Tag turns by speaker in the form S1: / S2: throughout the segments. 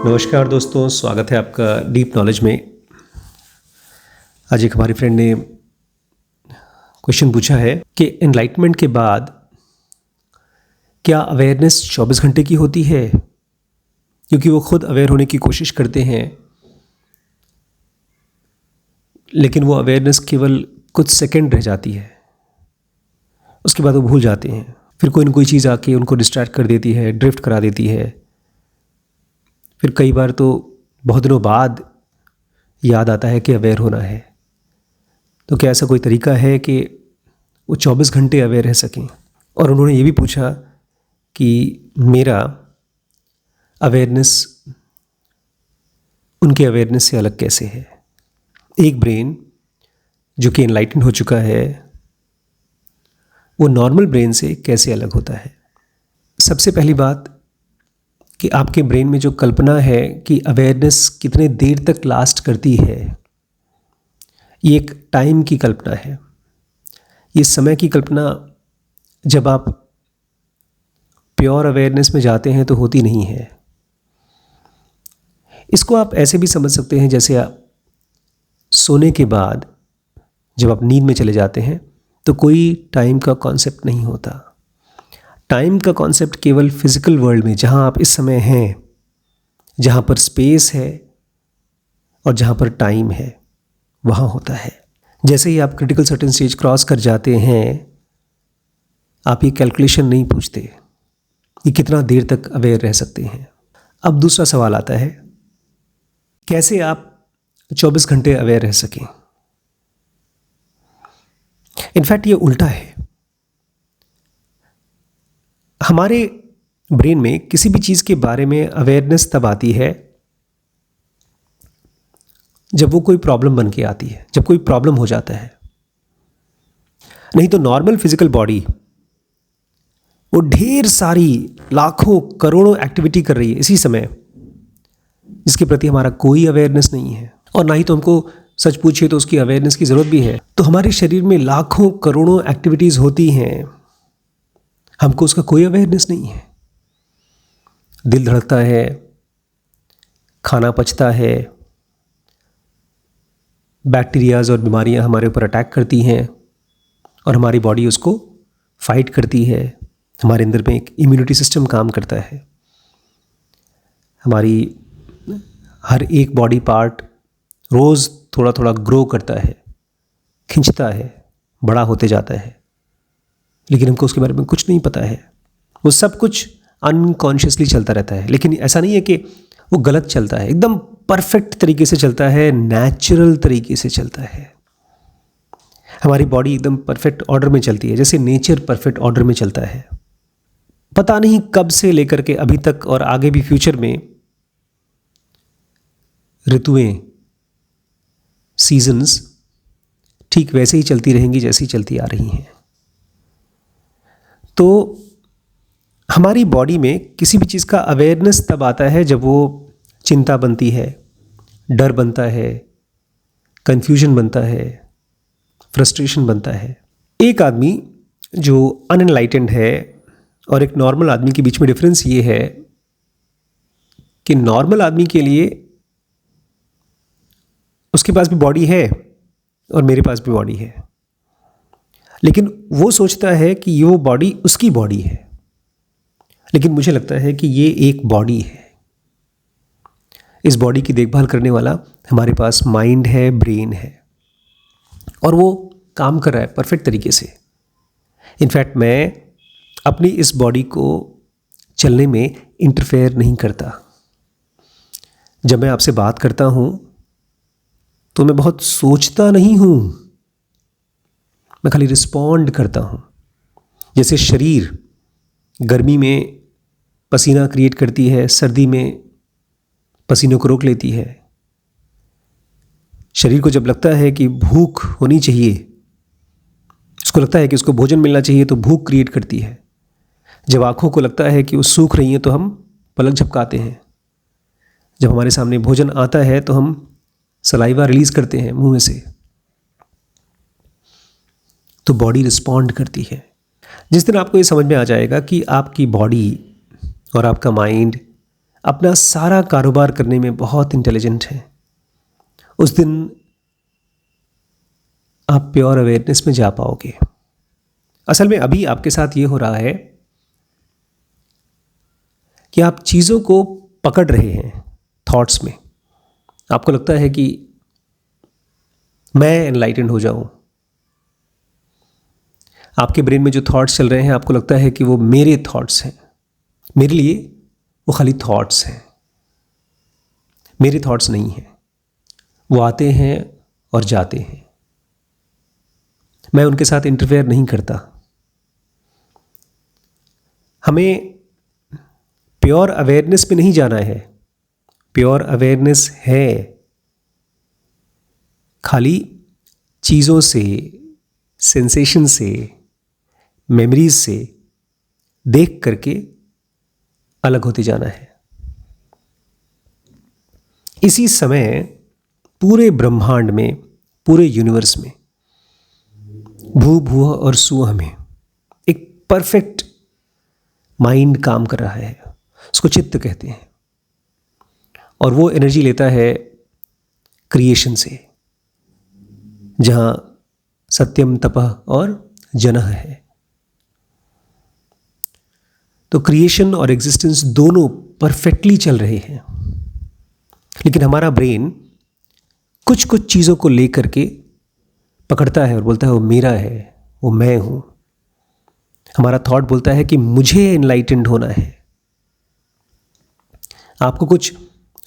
S1: नमस्कार दोस्तों, स्वागत है आपका डीप नॉलेज में। आज एक हमारी फ्रेंड ने क्वेश्चन पूछा है कि एनलाइटमेंट के बाद क्या अवेयरनेस 24 घंटे की होती है? क्योंकि वो खुद अवेयर होने की कोशिश करते हैं, लेकिन वो अवेयरनेस केवल कुछ सेकंड रह जाती है, उसके बाद वो भूल जाते हैं। फिर कोई न कोई चीज़ आके उनको डिस्ट्रैक्ट कर देती है, ड्रिफ्ट करा देती है। फिर कई बार तो बहुत दिनों बाद याद आता है कि अवेयर होना है। तो क्या ऐसा कोई तरीका है कि वो 24 घंटे अवेयर रह सकें? और उन्होंने ये भी पूछा कि मेरा अवेयरनेस उनके अवेयरनेस से अलग कैसे है। एक ब्रेन जो कि एनलाइटन हो चुका है, वो नॉर्मल ब्रेन से कैसे अलग होता है? सबसे पहली बात कि आपके ब्रेन में जो कल्पना है कि अवेयरनेस कितने देर तक लास्ट करती है, ये एक टाइम की कल्पना है। ये समय की कल्पना जब आप प्योर अवेयरनेस में जाते हैं तो होती नहीं है। इसको आप ऐसे भी समझ सकते हैं जैसे आप सोने के बाद जब आप नींद में चले जाते हैं तो कोई टाइम का कॉन्सेप्ट नहीं होता। टाइम का कॉन्सेप्ट केवल फिजिकल वर्ल्ड में, जहाँ आप इस समय हैं, जहाँ पर स्पेस है और जहाँ पर टाइम है, वहाँ होता है। जैसे ही आप क्रिटिकल सर्टेन स्टेज क्रॉस कर जाते हैं, आप ये कैलकुलेशन नहीं पूछते कि कितना देर तक अवेयर रह सकते हैं। अब दूसरा सवाल आता है, कैसे आप 24 घंटे अवेयर रह सकें? इनफैक्ट ये उल्टा है। हमारे ब्रेन में किसी भी चीज़ के बारे में अवेयरनेस तब आती है जब वो कोई प्रॉब्लम बन के आती है, जब कोई प्रॉब्लम हो जाता है। नहीं तो नॉर्मल फिजिकल बॉडी वो ढेर सारी लाखों करोड़ों एक्टिविटी कर रही है इसी समय, जिसके प्रति हमारा कोई अवेयरनेस नहीं है। और ना ही तो हमको सच पूछिए तो उसकी अवेयरनेस की ज़रूरत भी है। तो हमारे शरीर में लाखों करोड़ों एक्टिविटीज़ होती हैं, हमको उसका कोई अवेयरनेस नहीं है। दिल धड़कता है, खाना पचता है, बैक्टीरियाज और बीमारियां हमारे ऊपर अटैक करती हैं और हमारी बॉडी उसको फाइट करती है। हमारे अंदर में एक इम्यूनिटी सिस्टम काम करता है। हमारी हर एक बॉडी पार्ट रोज़ थोड़ा थोड़ा ग्रो करता है, खिंचता है, बड़ा होते जाता है, लेकिन हमको उसके बारे में कुछ नहीं पता है। वो सब कुछ अनकॉन्शियसली चलता रहता है, लेकिन ऐसा नहीं है कि वो गलत चलता है। एकदम परफेक्ट तरीके से चलता है, नेचुरल तरीके से चलता है। हमारी बॉडी एकदम परफेक्ट ऑर्डर में चलती है, जैसे नेचर परफेक्ट ऑर्डर में चलता है। पता नहीं कब से लेकर के अभी तक और आगे भी फ्यूचर में ऋतुएं, सीजन्स ठीक वैसे ही चलती रहेंगी जैसी चलती आ रही हैं। तो हमारी बॉडी में किसी भी चीज़ का अवेयरनेस तब आता है जब वो चिंता बनती है, डर बनता है, कन्फ्यूजन बनता है, फ्रस्ट्रेशन बनता है। एक आदमी जो अनएनलाइटेंड है और एक नॉर्मल आदमी के बीच में डिफरेंस ये है कि नॉर्मल आदमी के लिए उसके पास भी बॉडी है और मेरे पास भी बॉडी है, लेकिन वो सोचता है कि ये वो बॉडी उसकी बॉडी है, लेकिन मुझे लगता है कि ये एक बॉडी है। इस बॉडी की देखभाल करने वाला हमारे पास माइंड है, ब्रेन है, और वो काम कर रहा है परफेक्ट तरीके से। इनफैक्ट मैं अपनी इस बॉडी को चलने में इंटरफेयर नहीं करता। जब मैं आपसे बात करता हूँ तो मैं बहुत सोचता नहीं हूँ, मैं खाली रिस्पॉन्ड करता हूँ। जैसे शरीर गर्मी में पसीना क्रिएट करती है, सर्दी में पसीनों को रोक लेती है। शरीर को जब लगता है कि भूख होनी चाहिए, उसको लगता है कि उसको भोजन मिलना चाहिए, तो भूख क्रिएट करती है। जब आँखों को लगता है कि वो सूख रही हैं तो हम पलक झपकाते हैं। जब हमारे सामने भोजन आता है तो हम सलाइवा रिलीज करते हैं मुंह में से, तो बॉडी रिस्पॉन्ड करती है। जिस दिन आपको ये समझ में आ जाएगा कि आपकी बॉडी और आपका माइंड अपना सारा कारोबार करने में बहुत इंटेलिजेंट हैं, उस दिन आप प्योर अवेयरनेस में जा पाओगे। असल में अभी आपके साथ ये हो रहा है कि आप चीज़ों को पकड़ रहे हैं थॉट्स में। आपको लगता है कि मैं एनलाइटेंड हो जाऊं। आपके ब्रेन में जो थॉट्स चल रहे हैं, आपको लगता है कि वो मेरे थॉट्स हैं। मेरे लिए वो खाली थॉट्स हैं, मेरे थॉट्स नहीं हैं। वो आते हैं और जाते हैं, मैं उनके साथ इंटरफेयर नहीं करता। हमें प्योर अवेयरनेस में नहीं जाना है। प्योर अवेयरनेस है खाली चीज़ों से, सेंसेशन से, मेमोरीज से देख करके अलग होते जाना है। इसी समय पूरे ब्रह्मांड में, पूरे यूनिवर्स में, भू भुव और सुवह में एक परफेक्ट माइंड काम कर रहा है। उसको चित्त कहते हैं, और वो एनर्जी लेता है क्रिएशन से, जहां सत्यम तपः और जनः है। तो क्रिएशन और एग्जिस्टेंस दोनों परफेक्टली चल रहे हैं, लेकिन हमारा ब्रेन कुछ कुछ चीज़ों को लेकर के पकड़ता है और बोलता है वो मेरा है, वो मैं हूं। हमारा थॉट बोलता है कि मुझे एनलाइटेंड होना है। आपको कुछ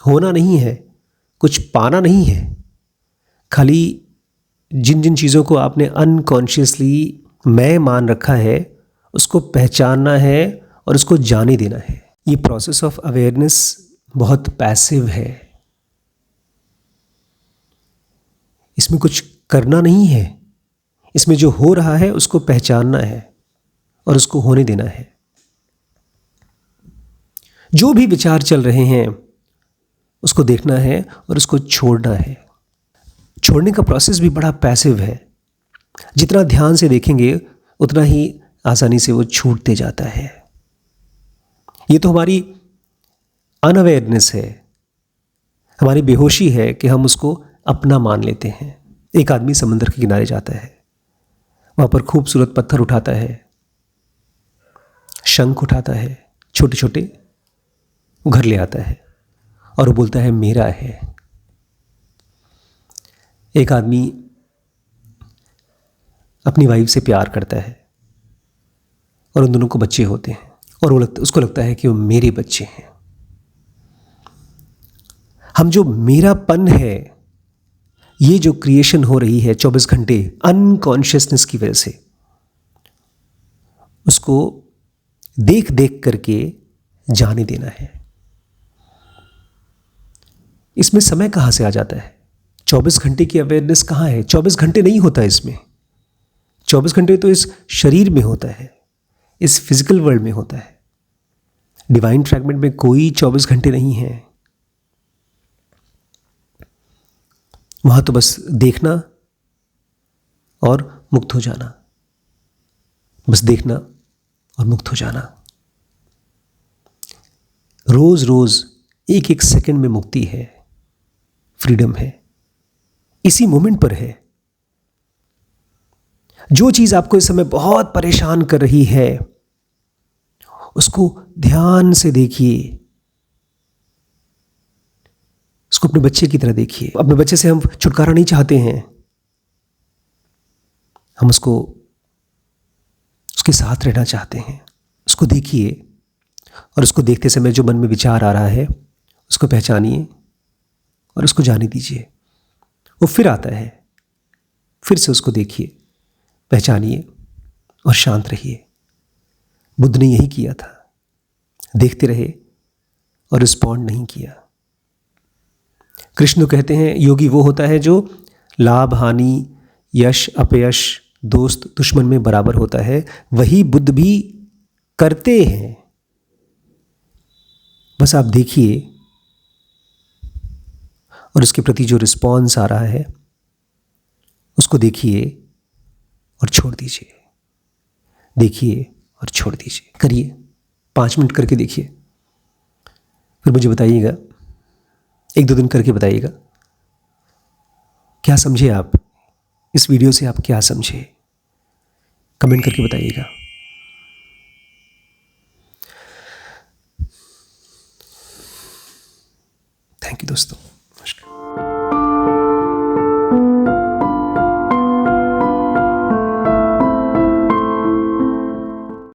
S1: होना नहीं है, कुछ पाना नहीं है। खाली जिन जिन चीज़ों को आपने अनकॉन्शियसली मैं मान रखा है, उसको पहचानना है और उसको जाने देना है। ये प्रोसेस ऑफ अवेयरनेस बहुत पैसिव है। इसमें कुछ करना नहीं है। इसमें जो हो रहा है उसको पहचानना है और उसको होने देना है। जो भी विचार चल रहे हैं उसको देखना है और उसको छोड़ना है। छोड़ने का प्रोसेस भी बड़ा पैसिव है। जितना ध्यान से देखेंगे उतना ही आसानी से वो छूटते जाता है। ये तो हमारी अनअवेयरनेस है, हमारी बेहोशी है कि हम उसको अपना मान लेते हैं। एक आदमी समंदर के किनारे जाता है, वहां पर खूबसूरत पत्थर उठाता है, शंख उठाता है, छोटे छोटे घर ले आता है और वो बोलता है मेरा है। एक आदमी अपनी वाइफ से प्यार करता है और उन दोनों को बच्चे होते हैं और उसको लगता है कि वो मेरे बच्चे हैं। हम जो मेरापन है, ये जो क्रिएशन हो रही है 24 घंटे अनकॉन्शियसनेस की वजह से, उसको देख देख करके जाने देना है। इसमें समय कहां से आ जाता है? 24 घंटे की अवेयरनेस कहां है? 24 घंटे नहीं होता इसमें। 24 घंटे तो इस शरीर में होता है, इस फिजिकल वर्ल्ड में होता है। डिवाइन फ्रैगमेंट में कोई 24 घंटे नहीं है। वहां तो बस देखना और मुक्त हो जाना, बस देखना और मुक्त हो जाना। रोज रोज एक एक सेकंड में मुक्ति है, फ्रीडम है, इसी मोमेंट पर है। जो चीज आपको इस समय बहुत परेशान कर रही है उसको ध्यान से देखिए, उसको अपने बच्चे की तरह देखिए। अपने बच्चे से हम छुटकारा नहीं चाहते हैं, हम उसके साथ रहना चाहते हैं। उसको देखिए और उसको देखते समय जो मन में विचार आ रहा है उसको पहचानिए और उसको जाने दीजिए। वो फिर आता है, फिर से उसको देखिए, पहचानिए और शांत रहिए। बुद्ध ने यही किया था, देखते रहे और रिस्पॉन्ड नहीं किया। कृष्ण कहते हैं योगी वो होता है जो लाभ हानि, यश अपयश, दोस्त दुश्मन में बराबर होता है। वही बुद्ध भी करते हैं। बस आप देखिए और उसके प्रति जो रिस्पॉन्स आ रहा है उसको देखिए और छोड़ दीजिए, देखिए और छोड़ दीजिए। करिए, 5 मिनट करके देखिए। फिर मुझे बताइएगा, 1-2 दिन करके बताइएगा क्या समझे आप, इस वीडियो से आप क्या समझे, कमेंट करके बताइएगा। थैंक यू दोस्तों।